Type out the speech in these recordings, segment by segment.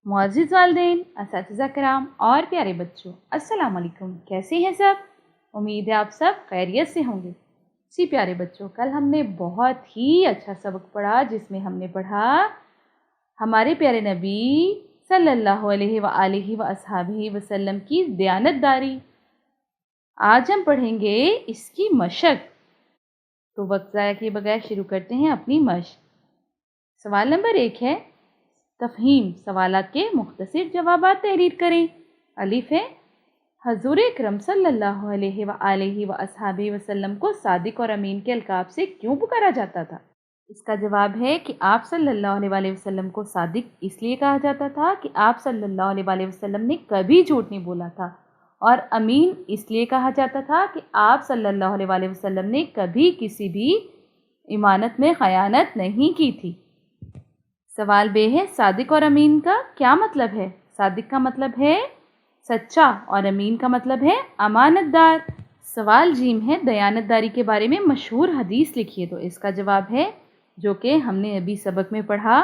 मुअज़्ज़िज़ वालिदैन, असातिज़ा किराम और प्यारे बच्चों, अस्सलाम वालेकुम। कैसे हैं सब? उम्मीद है आप सब खैरियत से होंगे। जी प्यारे बच्चों, कल हमने बहुत ही अच्छा सबक पढ़ा जिसमें हमने पढ़ा हमारे प्यारे नबी सल्लल्लाहु अलैहि व अस्हाबिहि वसल्लम की दयानतदारी। आज हम पढ़ेंगे इसकी मशक। तो वक्त ज़ाया किए बगैर शुरू करते हैं अपनी मशक। सवाल नंबर 1 है तफ़हीम, सवालात के मुख्तसर जवाबात तहरीर करें। अलिफ है, हजूर अकरम सल्लल्लाहु अलैहि व अस्हाबिहि वसल्लम को सादिक और अमीन के अलकाब से क्यों पुकारा जाता था? इसका जवाब है कि आप सल्लल्लाहु अलैहि वसल्लम को सादिक इसलिए कहा जाता था कि आप सल्लल्लाहु अलैहि वसल्लम ने कभी झूठ नहीं बोला था, और अमीन इसलिए कहा जाता था कि आप सल्लल्लाहु अलैहि वसल्लम ने कभी किसी भी इमानत में खयानत नहीं की थी। सवाल बे है, सादिक और अमीन का क्या मतलब है? सादिक का मतलब है सच्चा और अमीन का मतलब है अमानतदार। सवाल जीम है, दयानतदारी के बारे में मशहूर हदीस लिखिए। तो इसका जवाब है जो कि हमने अभी सबक में पढ़ा,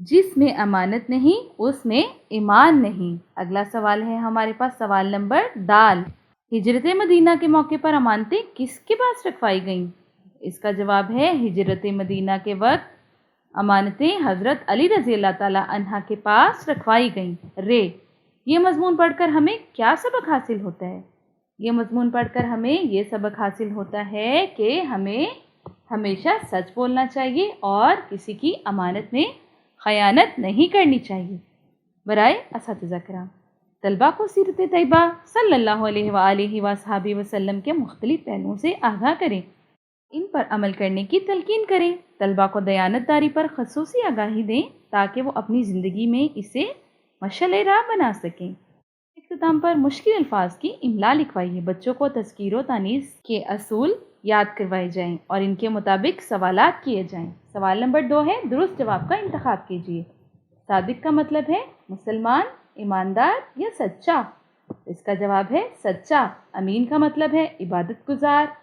जिसमें अमानत नहीं उसमें ईमान नहीं। अगला सवाल है हमारे पास सवाल नंबर दाल। हिजरत मदीना के मौके पर अमानतें किसके पास रखवाई गईं? इसका जवाब है हिजरत मदीना के वक्त अमानतें हज़रत अली रज़ी अल्लाह ताला अन्हा के पास रखवाई गईं। रे, ये मज़मून पढ़कर हमें क्या सबक हासिल होता है? ये मज़मून पढ़कर हमें ये सबक हासिल होता है कि हमें हमेशा सच बोलना चाहिए और किसी की अमानत में खयानत नहीं करनी चाहिए। बराए असातिज़ा किराम, तलबा को सीरत तैयबा सल्लल्लाहु अलैहि वसल्लम के मुख्तलिफ पहलुओं से आगाह करें, इन पर अमल करने की तलकीन करें। तलबा को दयानतदारी पर खसूसी आगाही दें ताकि वो अपनी ज़िंदगी में इसे मशअल राह बना सकें। इख्तिताम पर मुश्किल अल्फाज की इमला लिखवाइए। बच्चों को तज़कीर व तानीस के असूल याद करवाए जाएं और इनके मुताबिक सवालात किए जाएं। सवाल नंबर 2 है, दुरुस्त जवाब का इंतखाब कीजिए। सादिक का मतलब है मुसलमान, ईमानदार या सच्चा। इसका जवाब है सच्चा। अमीन का मतलब है इबादत गुजार,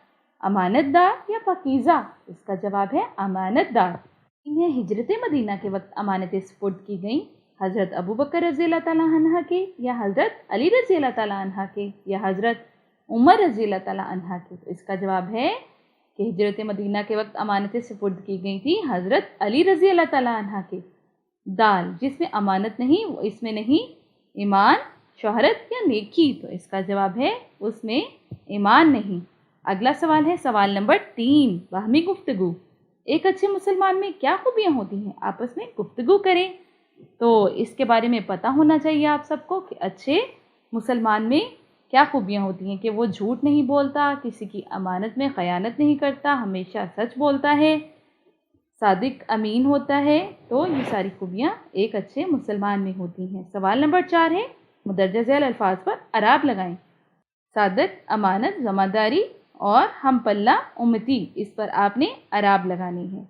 अमानतदार या पाकीज़ा। इसका जवाब है अमानतदार। इन्हें हिजरत मदीना के वक्त अमानतें सुपुर्द की गईं हज़रत अबू बकर रज़ी अल्लाह ताला अन्हा के, या हज़रत अली रज़ी अल्लाह ताला अन्हा के, या हज़रत उमर रज़ी अल्लाह ताला अन्हा के। तो इसका जवाब है कि हिजरत मदीना के वक्त अमानतें सुपुर्द की गई थी हज़रत अली रज़ी अल्लाह ताला अन्हा के। दाल, जिसमें अमानत नहीं वो इसमें नहीं ईमान, शोहरत या नेकी। तो इसका जवाब है उसमें ईमान नहीं। अगला सवाल है सवाल नंबर 3, वाहमी गुफ्तगू। एक अच्छे मुसलमान में क्या खूबियाँ होती हैं? आपस में गुफ्तगू करें। तो इसके बारे में पता होना चाहिए आप सबको कि अच्छे मुसलमान में क्या खूबियाँ होती हैं, कि वो झूठ नहीं बोलता, किसी की अमानत में खयानत नहीं करता, हमेशा सच बोलता है, सादिक अमीन होता है। तो ये सारी खूबियाँ एक अच्छे मुसलमान में होती हैं। सवाल नंबर 4 है, मुदर्रज झैल अल्फाज पर अराब लगाएं। सादक, अमानत, ज़मादारी और हम पल्ला, उम्मती, इस पर आपने अराब लगानी है।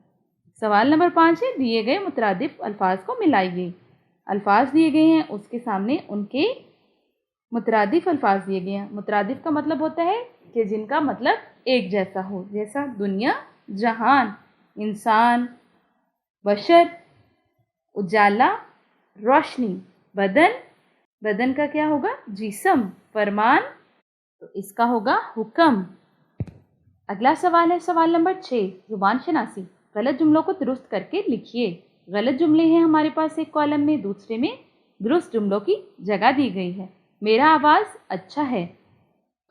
सवाल नंबर 5 है, दिए गए मुतरादिफ अल्फाज को मिलाइए। अल्फाज दिए गए हैं, उसके सामने उनके मुतरादिफ अल्फाज दिए गए हैं। मुतरादिफ का मतलब होता है कि जिनका मतलब एक जैसा हो, जैसा दुनिया, जहान, इंसान, बशर, उजाला, रोशनी, बदन, बदन का क्या होगा? जिस्म, फरमान, तो इसका होगा हुक्म। अगला सवाल है सवाल नंबर 6, जुबान शनासी। गलत जुमलों को दुरुस्त करके लिखिए। गलत जुमले हैं हमारे पास एक कॉलम में, दूसरे में दुरुस्त जुमलों की जगह दी गई है। मेरा आवाज़ अच्छा है,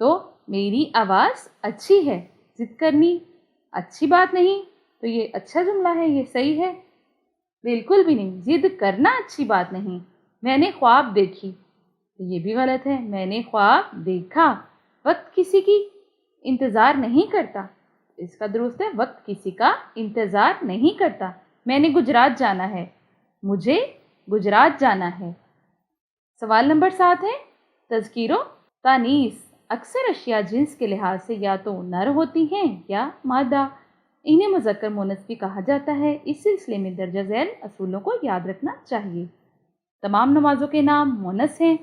तो मेरी आवाज़ अच्छी है। जिद करनी अच्छी बात नहीं, तो ये अच्छा जुमला है, ये सही है। बिल्कुल भी नहीं, जिद करना अच्छी बात नहीं। मैंने ख्वाब देखी, तो ये भी गलत है। मैंने ख्वाब देखा। वक्त किसी की इंतज़ार नहीं करता, इसका दुरुस्त है वक्त किसी का इंतज़ार नहीं करता। मैंने गुजरात जाना है, मुझे गुजरात जाना है। सवाल नंबर 7 है, तज़कीरो तानीस। अक्सर अशिया जिन्स के लिहाज से या तो नर होती हैं या मादा। इन्हें मुज़क्कर मुअन्नस भी कहा जाता है। इस सिलसिले में दर्ज झैल असूलों को याद रखना चाहिए। तमाम नमाज़ों के नाम मुअन्नस हैं,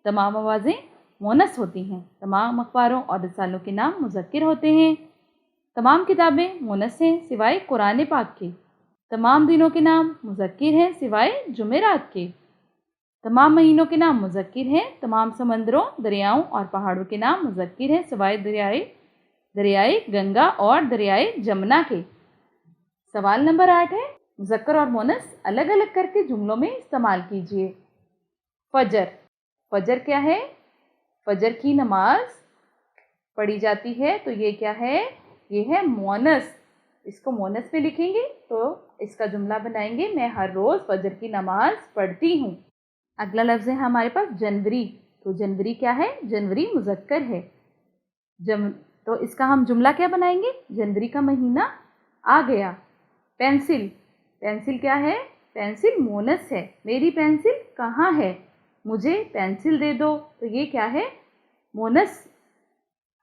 तमाम आवाज़ें मोनस होती हैं। तमाम अखबारों और रसालों के नाम मुज़क्किर होते हैं। तमाम किताबें मोनस हैं सिवाय कुरान पाक के। तमाम दिनों के नाम मुज़क्किर हैं सिवाय जुमेरात के। तमाम महीनों के नाम मुज़क्किर हैं। तमाम समंदरों, दरियाओं और पहाड़ों के नाम मुज़क्किर हैं सिवाय दरियाए गंगा और दरियाए जमुना के। सवाल नंबर 8 है, मुज़क्कर और मोनस अलग अलग करके जुमलों में इस्तेमाल कीजिए। फजर, फजर क्या है? फजर की नमाज पढ़ी जाती है, तो ये क्या है? ये है मोनस। इसको मोनस में लिखेंगे तो इसका जुमला बनाएंगे, मैं हर रोज़ फजर की नमाज पढ़ती हूँ। अगला लफ्ज़ है हमारे पास जनवरी। तो जनवरी क्या है? जनवरी मुज़क्कर है। तो इसका हम जुमला क्या बनाएंगे? जनवरी का महीना आ गया। पेंसिल, पेंसिल क्या है? पेंसिल मोनस है। मेरी पेंसिल कहाँ है? मुझे पेंसिल दे दो। तो ये क्या है? मोनस।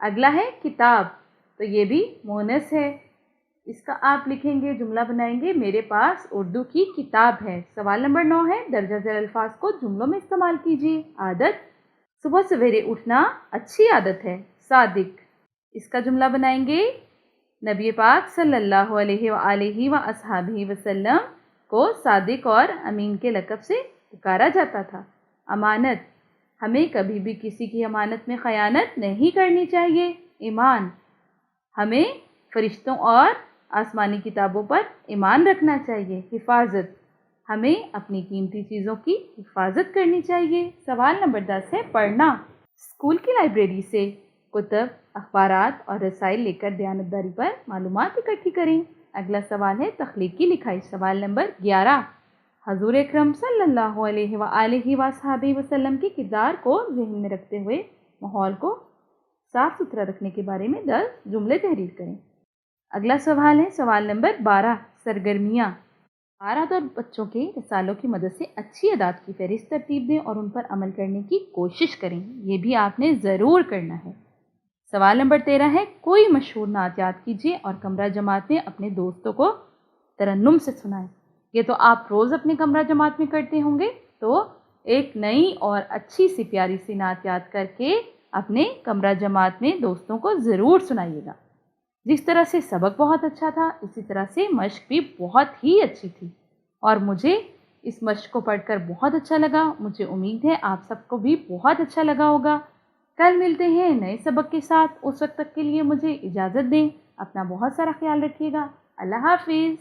अगला है किताब, तो ये भी मोनस है। इसका आप लिखेंगे, जुमला बनाएंगे, मेरे पास उर्दू की किताब है। सवाल नंबर 9 है, दर्जा ज़ेर अल्फाज को जुमलों में इस्तेमाल कीजिए। आदत, सुबह सवेरे उठना अच्छी आदत है। सादिक, इसका जुमला बनाएंगे, नबी पाक सल्लल्लाहु अलैहि वसल्लम को सादिक और अमीन के लक़ब से पुकारा जाता था। अमानत, हमें कभी भी किसी की अमानत में ख़यानत नहीं करनी चाहिए। ईमान, हमें फरिश्तों और आसमानी किताबों पर ईमान रखना चाहिए। हिफाजत, हमें अपनी कीमती चीज़ों की हिफाजत करनी चाहिए। सवाल नंबर 10 है, पढ़ना। स्कूल की लाइब्रेरी से कुतब, अखबारात और रसाइल लेकर दयानतदारी पर मालूमात इकट्ठी करें। अगला सवाल है, तख्लीकी लिखाई। सवाल नंबर 11, हजूर अकरम सल्लल्लाहु अलैहि वसल्लम के किरदार को ज़हन में रखते हुए माहौल को साफ़ सुथरा रखने के बारे में 10 जुमले तहरीर करें। अगला सवाल है, सवाल नंबर 12, सरगर्मियाँ। आरात और बच्चों के रसालों की मदद से अच्छी अदात की फहरिस्त तरतीब दें और उन पर अमल करने की कोशिश करें। ये भी आपने ज़रूर करना है। सवाल नंबर 13 है, कोई मशहूर नात याद कीजिए और कमरा जमात में अपने दोस्तों को तरन्नुम से सुनाएं। ये तो आप रोज़ अपने कमरा जमात में करते होंगे, तो एक नई और अच्छी सी प्यारी सी नात याद करके अपने कमरा जमात में दोस्तों को ज़रूर सुनाइएगा। जिस तरह से सबक बहुत अच्छा था, इसी तरह से मश्क भी बहुत ही अच्छी थी और मुझे इस मश्क को पढ़कर बहुत अच्छा लगा। मुझे उम्मीद है आप सबको भी बहुत अच्छा लगा होगा। कल मिलते हैं नए सबक के साथ। उस वक्त तक के लिए मुझे इजाज़त दें। अपना बहुत सारा ख्याल रखिएगा। अल्लाह हाफिज़।